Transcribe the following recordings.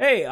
Hey,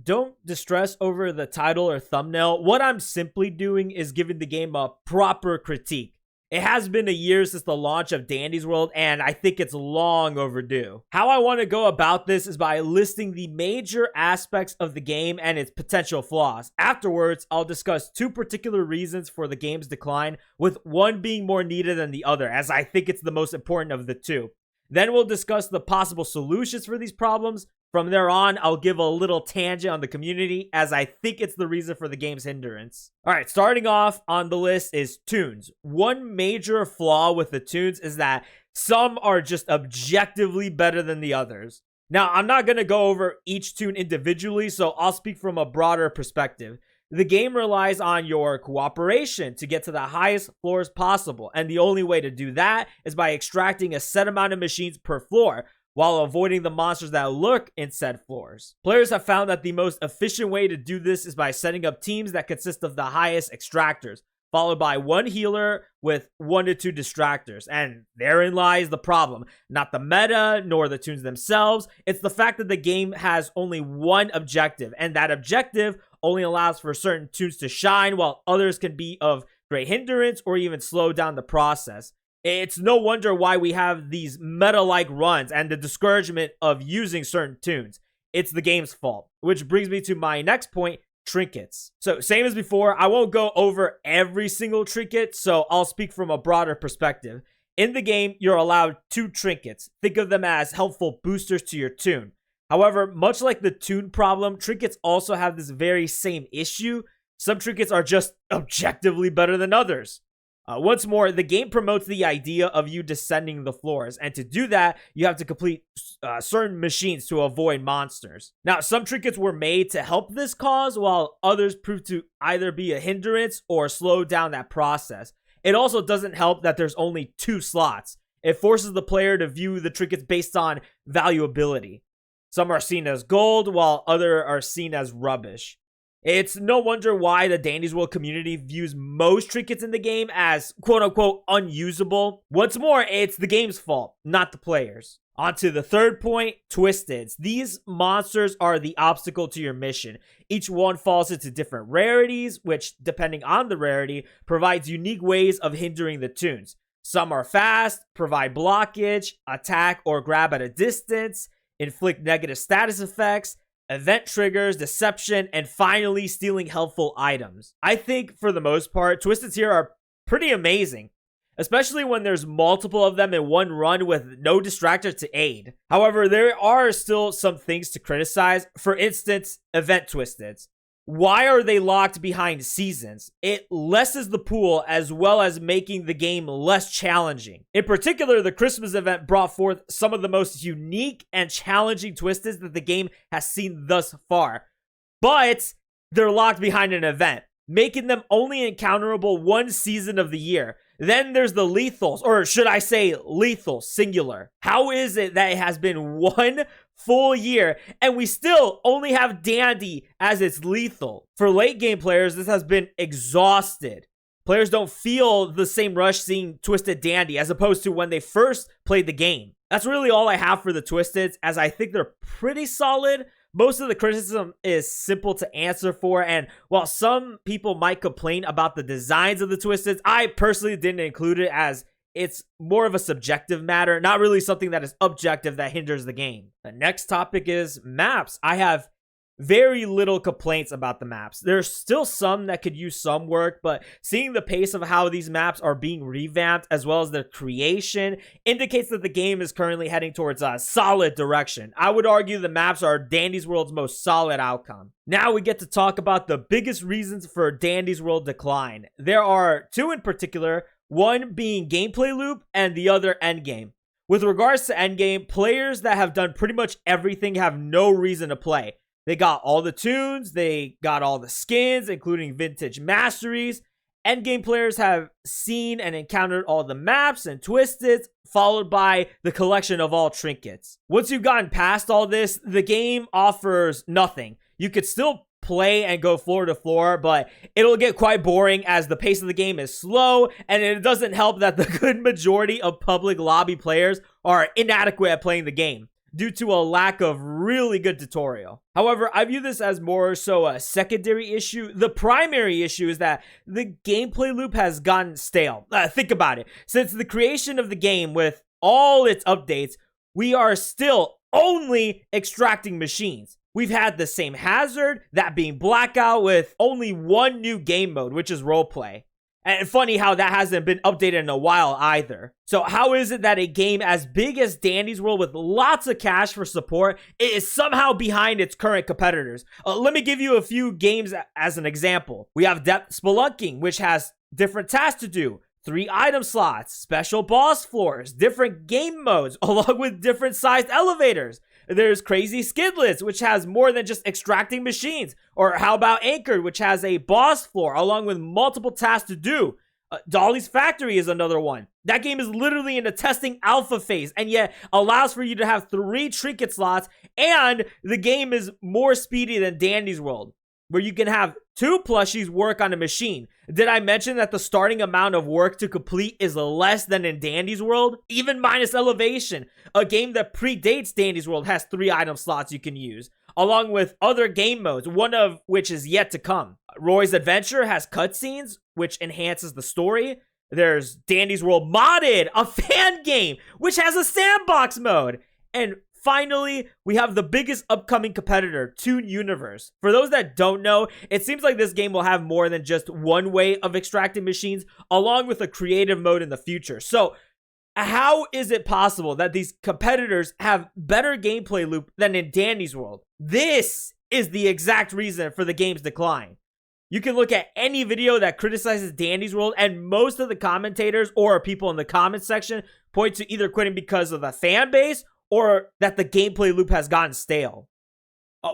don't distress over the title or thumbnail. What I'm simply doing is giving the game a proper critique. It has been a year since the launch of Dandy's World, and I think it's long overdue. How I want to go about this is by listing the major aspects of the game and its potential flaws. Afterwards, I'll discuss two particular reasons for the game's decline, with one being more needed than the other, as I think it's the most important of the two. Then we'll discuss the possible solutions for these problems. From there on, I'll give a little tangent on the community, as I think it's the reason for the game's hindrance. Alright, starting off on the list is Toons. One major flaw with the Toons is that some are just objectively better than the others. Now, I'm not going to go over each Toon individually, so I'll speak from a broader perspective. The game relies on your cooperation to get to the highest floors possible, and the only way to do that is by extracting a set amount of machines per floor, while avoiding the monsters that lurk in said floors. Players have found that the most efficient way to do this is by setting up teams that consist of the highest extractors, followed by one healer with 1 to 2 distractors. And therein lies the problem. Not the meta, nor the Toons themselves. It's the fact that the game has only one objective, and that objective only allows for certain Toons to shine, while others can be of great hindrance or even slow down the process. It's no wonder why we have these meta-like runs and the discouragement of using certain Toons. It's the game's fault. Which brings me to my next point, Trinkets. So same as before, I won't go over every single trinket, so I'll speak from a broader perspective. In the game, you're allowed 2 trinkets. Think of them as helpful boosters to your Toon. However, much like the Toon problem, trinkets also have this very same issue. Some trinkets are just objectively better than others. Once more, the game promotes the idea of you descending the floors, and to do that, you have to complete certain machines to avoid monsters. Now, some trinkets were made to help this cause, while others prove to either be a hindrance or slow down that process. It also doesn't help that there's only 2 slots. It forces the player to view the trinkets based on valuability. Some are seen as gold, while others are seen as rubbish. It's no wonder why the Dandy's World community views most trinkets in the game as quote-unquote unusable. Once more, it's the game's fault, not the players. On to the third point, Twisteds. These monsters are the obstacle to your mission. Each one falls into different rarities, which, depending on the rarity, provides unique ways of hindering the Toons. Some are fast, provide blockage, attack or grab at a distance, inflict negative status effects, event triggers, deception, and finally stealing helpful items. I think for the most part, Twisteds here are pretty amazing, especially when there's multiple of them in one run with no distractor to aid. However, there are still some things to criticize. For instance, event Twisteds. Why are they locked behind seasons? It lessens the pool as well as making the game less challenging. In particular, the Christmas event brought forth some of the most unique and challenging Twisteds that the game has seen thus far. But they're locked behind an event, making them only encounterable one season of the year. Then there's the lethals, or should I say lethal, singular. How is it that it has been one full year and we still only have Dandy as its lethal? For late game players, this has been exhausted. Players don't feel the same rush seeing Twisted Dandy as opposed to when they first played the game. That's really all I have for the Twisteds, as I think they're pretty solid. Most of the criticism is simple to answer for, and while some people might complain about the designs of the Twisteds, I personally didn't include it as it's more of a subjective matter, not really something that is objective that hinders the game. The next topic is maps. I have very little complaints about the maps. There's still some that could use some work, but seeing the pace of how these maps are being revamped as well as their creation indicates that the game is currently heading towards a solid direction. I would argue the maps are Dandy's World's most solid outcome. Now we get to talk about the biggest reasons for Dandy's World decline. There are 2 in particular, one being gameplay loop and the other endgame. With regards to endgame, players that have done pretty much everything have no reason to play. They got all the Toons, they got all the skins, including vintage masteries. Endgame players have seen and encountered all the maps and Twisteds, followed by the collection of all trinkets. Once you've gotten past all this, the game offers nothing. You could still play and go floor to floor, but it'll get quite boring as the pace of the game is slow, and it doesn't help that the good majority of public lobby players are inadequate at playing the game. due to a lack of really good tutorial. However, I view this as more so a secondary issue. The primary issue is that the gameplay loop has gotten stale. Think about it. Since the creation of the game with all its updates, we are still only extracting machines. We've had the same hazard, that being blackout, with only one new game mode, which is roleplay. And funny how that hasn't been updated in a while either. So how is it that a game as big as Dandy's World with lots of cash for support is somehow behind its current competitors? Let me give you a few games as an example. We have Depth Spelunking, which has different tasks to do, 3 item slots, special boss floors, different game modes, along with different sized elevators. There's Crazy Skidlets, which has more than just extracting machines. Or how about Anchored, which has a boss floor along with multiple tasks to do. Dolly's Factory is another one. That game is literally in a testing alpha phase and yet allows for you to have 3 trinket slots, and the game is more speedy than Dandy's World, where you can have 2 plushies work on a machine. Did I mention that the starting amount of work to complete is less than in Dandy's World? Even minus Elevation, a game that predates Dandy's World, has 3 item slots you can use, along with other game modes, one of which is yet to come. Roy's Adventure has cutscenes, which enhances the story. There's Dandy's World Modded, a fan game, which has a sandbox mode. And finally, we have the biggest upcoming competitor, Toon Universe. For those that don't know, it seems like this game will have more than just one way of extracting machines, along with a creative mode in the future. So, how is it possible that these competitors have better gameplay loop than in Dandy's World? This is the exact reason for the game's decline. You can look at any video that criticizes Dandy's World, and most of the commentators or people in the comments section point to either quitting because of the fan base or that the gameplay loop has gotten stale.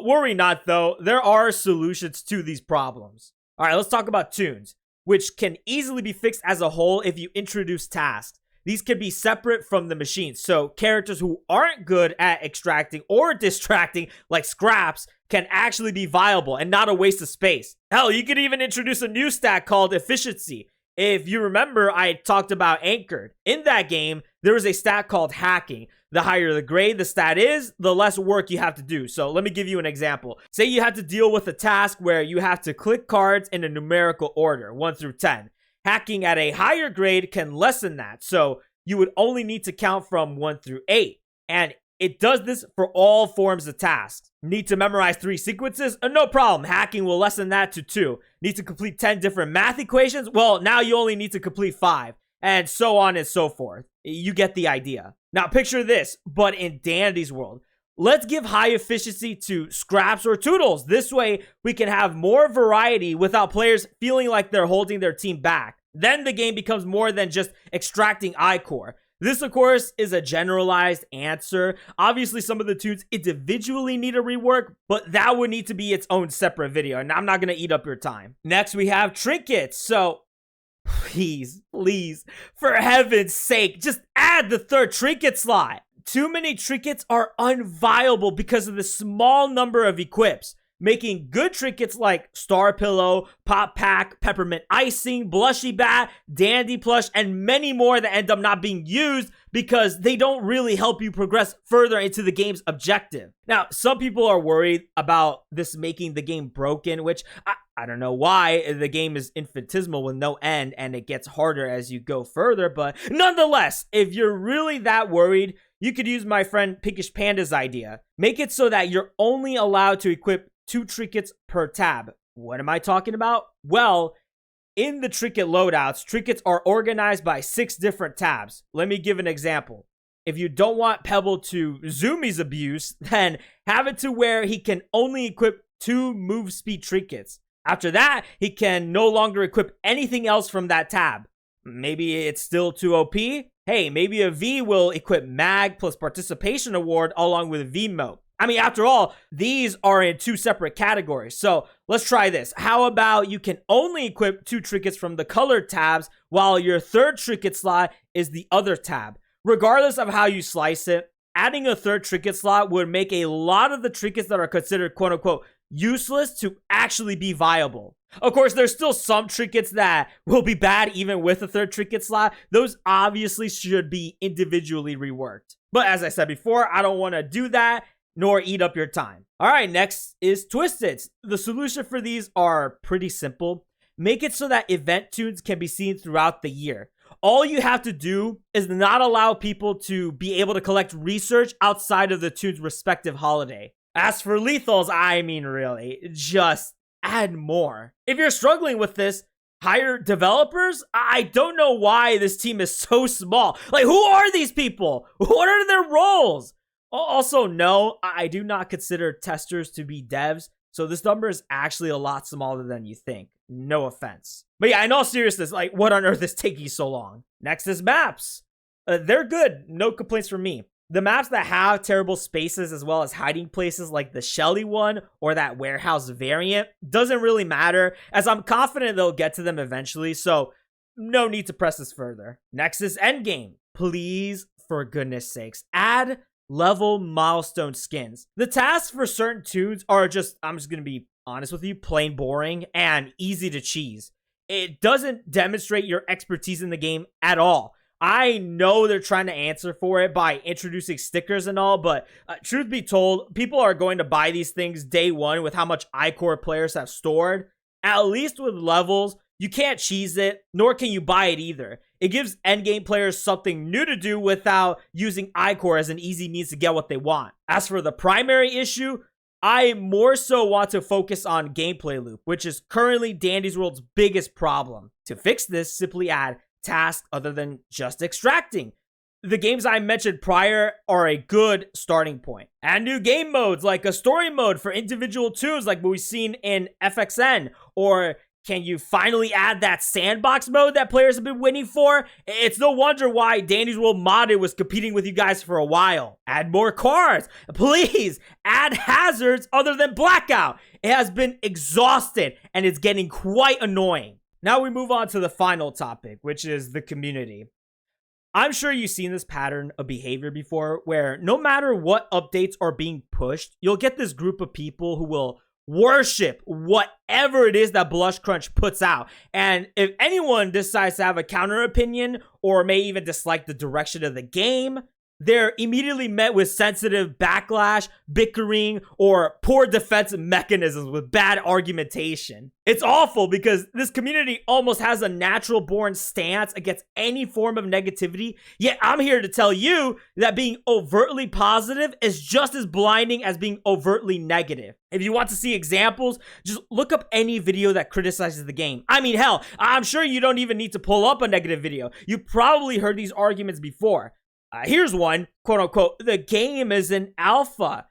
Worry not though, there are solutions to these problems. Alright, let's talk about Toons, which can easily be fixed as a whole if you introduce tasks. These can be separate from the machines, so characters who aren't good at extracting or distracting, like scraps, can actually be viable and not a waste of space. Hell, you could even introduce a new stat called efficiency. If you remember, I talked about Anchored. In that game, there was a stat called hacking. The higher the grade the stat is, the less work you have to do. So let me give you an example. Say you have to deal with a task where you have to click cards in a numerical order, 1 through 10. Hacking at a higher grade can lessen that, so you would only need to count from 1 through 8. And it does this for all forms of tasks. Need to memorize 3 sequences? No problem. Hacking will lessen that to 2. Need to complete 10 different math equations? Well, now you only need to complete 5. And so on and so forth. You get the idea. Now picture this, but in Dandy's World. Let's give high efficiency to scraps or toodles. This way, we can have more variety without players feeling like they're holding their team back. Then the game becomes more than just extracting I-core. This, of course, is a generalized answer. Obviously, some of the tunes individually need a rework, but that would need to be its own separate video, and I'm not going to eat up your time. Next, we have Trinkets. So, please, for heaven's sake, just add the 3rd trinket slot. Too many trinkets are unviable because of the small number of equips, making good trinkets like Star Pillow, Pop Pack, Peppermint Icing, Blushy Bat, Dandy Plush, and many more that end up not being used because they don't really help you progress further into the game's objective. Now, some people are worried about this making the game broken, which I don't know why. The game is infinitesimal with no end and it gets harder as you go further, but nonetheless, if you're really that worried, you could use my friend Pinkish Panda's idea. Make it so that you're only allowed to equip 2 trinkets per tab. What am I talking about? Well, in the trinket loadouts, trinkets are organized by 6 different tabs. Let me give an example. If you don't want Pebble to Zoomies abuse, then have it to where he can only equip 2 move speed trinkets. After that, he can no longer equip anything else from that tab. Maybe it's still too OP? Hey, maybe a V will equip Mag plus Participation Award along with V mode. I mean, after all, these are in 2 separate categories. So let's try this. How about you can only equip 2 trinkets from the colored tabs while your 3rd trinket slot is the other tab. Regardless of how you slice it, Adding a third trinket slot would make a lot of the trinkets that are considered quote-unquote useless to actually be viable. Of course, there's still some trinkets that will be bad even with a third trinket slot. Those obviously should be individually reworked. But as I said before, I don't want to do that nor eat up your time. All right, next is Twisted. The solution for these are pretty simple. Make it so that event tunes can be seen throughout the year. All you have to do is not allow people to be able to collect research outside of the tune's respective holiday. As for lethals, I mean, really, just add more. If you're struggling with this, hire developers? I don't know why this team is so small. Like, who are these people? What are their roles? Also, no, I do not consider testers to be devs, so this number is actually a lot smaller than you think. No offense. But yeah, in all seriousness, like, what on earth is taking so long? Next is maps. They're good. No complaints from me. The maps that have terrible spaces as well as hiding places like the Shelly one or that warehouse variant doesn't really matter, as I'm confident they'll get to them eventually, so no need to press this further. Next is endgame. Please, for goodness sakes, add level milestone skins. The tasks for certain tunes are just, I'm just gonna be honest with you, plain boring and easy to cheese. It doesn't demonstrate your expertise in the game at all. I know they're trying to answer for it by introducing stickers and all, but truth be told, people are going to buy these things day one with how much iCore players have stored. At least with levels, you can't cheese it, nor can you buy it either. It gives endgame players something new to do without using iCore as an easy means to get what they want. As for the primary issue, I more so want to focus on gameplay loop, which is currently Dandy's World's biggest problem. To fix this, simply add tasks other than just extracting. The games I mentioned prior are a good starting point. Add new game modes like a story mode for individual tunes like what we've seen in FXN, or can you finally add that sandbox mode that players have been waiting for? It's no wonder why Dandy's World Modded was competing with you guys for a while. Add more cars. Please add hazards other than blackout. It has been exhausted and it's getting quite annoying. Now we move on to the final topic, which is the community. I'm sure you've seen this pattern of behavior before, where no matter what updates are being pushed, you'll get this group of people who will worship whatever it is that Blush Crunch puts out. And if anyone decides to have a counter opinion or may even dislike the direction of the game, they're immediately met with sensitive backlash, bickering, or poor defensive mechanisms with bad argumentation. It's awful because this community almost has a natural born stance against any form of negativity, yet I'm here to tell you that being overtly positive is just as blinding as being overtly negative. If you want to see examples, just look up any video that criticizes the game. I mean, hell, I'm sure you don't even need to pull up a negative video. You probably heard these arguments before. Here's one, quote unquote, the game is an alpha.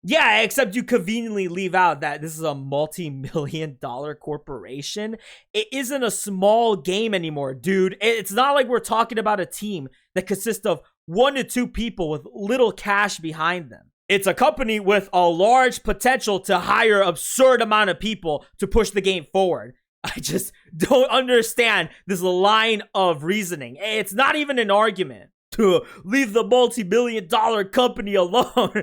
Yeah, except you conveniently leave out that this is a multi-million-dollar corporation. It isn't a small game anymore, dude. It's not like we're talking about a team that consists of 1 to 2 people with little cash behind them. It's a company with a large potential to hire an absurd amount of people to push the game forward. I just don't understand this line of reasoning. It's not even an argument. To leave the multi-million-dollar company alone.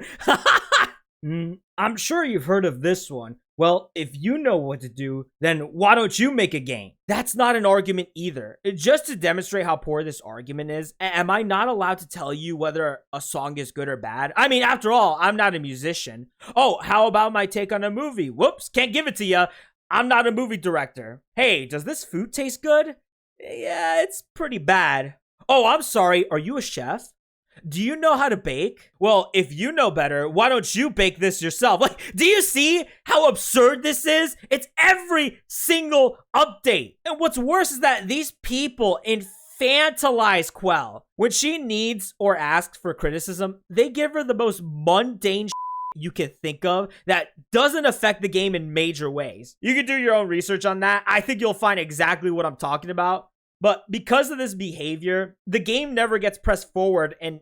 I'm sure you've heard of this one. Well, if you know what to do, then why don't you make a game? That's not an argument either. Just to demonstrate how poor this argument is, am I not allowed to tell you whether a song is good or bad? I mean, after all, I'm not a musician. Oh, how about my take on a movie? Whoops, can't give it to you. I'm not a movie director. Hey, does this food taste good? Yeah, it's pretty bad. Oh, I'm sorry, are you a chef? Do you know how to bake? Well, if you know better, why don't you bake this yourself? Like, do you see how absurd this is? It's every single update. And what's worse is that these people infantilize Quell. When she needs or asks for criticism, they give her the most mundane you can think of that doesn't affect the game in major ways. You can do your own research on that. I think you'll find exactly what I'm talking about. But because of this behavior, the game never gets pressed forward in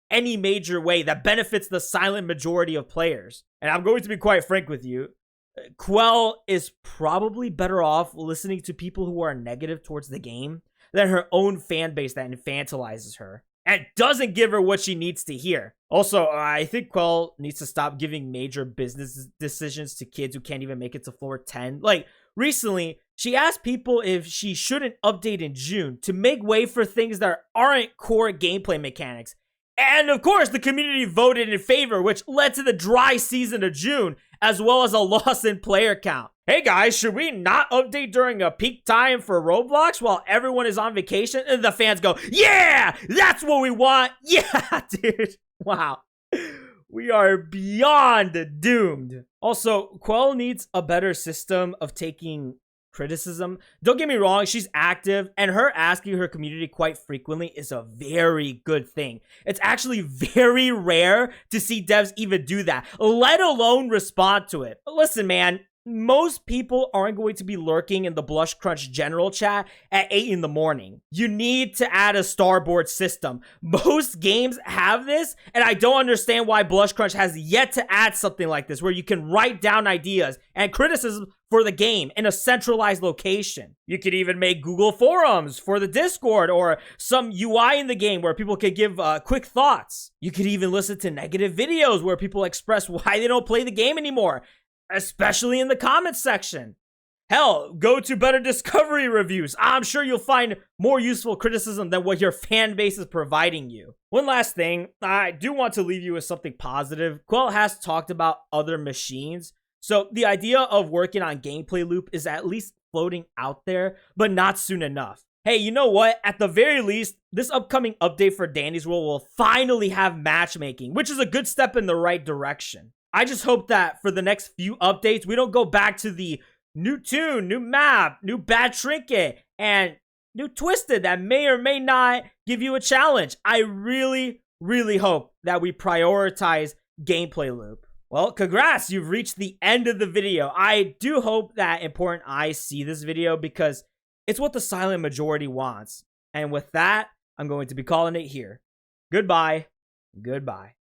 any major way that benefits the silent majority of players. And I'm going to be quite frank with you. Quell is probably better off listening to people who are negative towards the game than her own fan base that infantilizes her. and doesn't give her what she needs to hear. Also, I think Quell needs to stop giving major business decisions to kids who can't even make it to floor 10. Like, recently, she asked people if she shouldn't update in June to make way for things that aren't core gameplay mechanics. And of course, the community voted in favor, which led to the dry season of June, as well as a loss in player count. Hey guys, should we not update during a peak time for Roblox while everyone is on vacation? And the fans go, yeah, that's what we want. Yeah, dude. Wow. We are beyond doomed. Also, Quell needs a better system of taking criticism. Don't get me wrong, she's active, and her asking her community quite frequently is a very good thing. It's actually very rare to see devs even do that, let alone respond to it. But listen, man, most people aren't going to be lurking in the Blush Crunch general chat at 8 in the morning. You need to add a starboard system. Most games have this, and I don't understand why Blush Crunch has yet to add something like this, where you can write down ideas and criticism for the game in a centralized location. You could even make Google forums for the Discord or some UI in the game where people could give quick thoughts. You could even listen to negative videos where people express why they don't play the game anymore, especially in the comments section. Hell, go to Better Discovery reviews. I'm sure you'll find more useful criticism than what your fan base is providing you. One last thing, I do want to leave you with something positive. Quell has talked about other machines, so the idea of working on gameplay loop is at least floating out there, but not soon enough. Hey, you know what? At the very least, this upcoming update for Dandy's World will finally have matchmaking, which is a good step in the right direction. I just hope that for the next few updates, we don't go back to the new tune, new map, new bad trinket, and new twisted that may or may not give you a challenge. I really, really hope that we prioritize gameplay loop. Well, congrats, you've reached the end of the video. I do hope that important eyes see this video because it's what the silent majority wants. And with that, I'm going to be calling it here. Goodbye. Goodbye.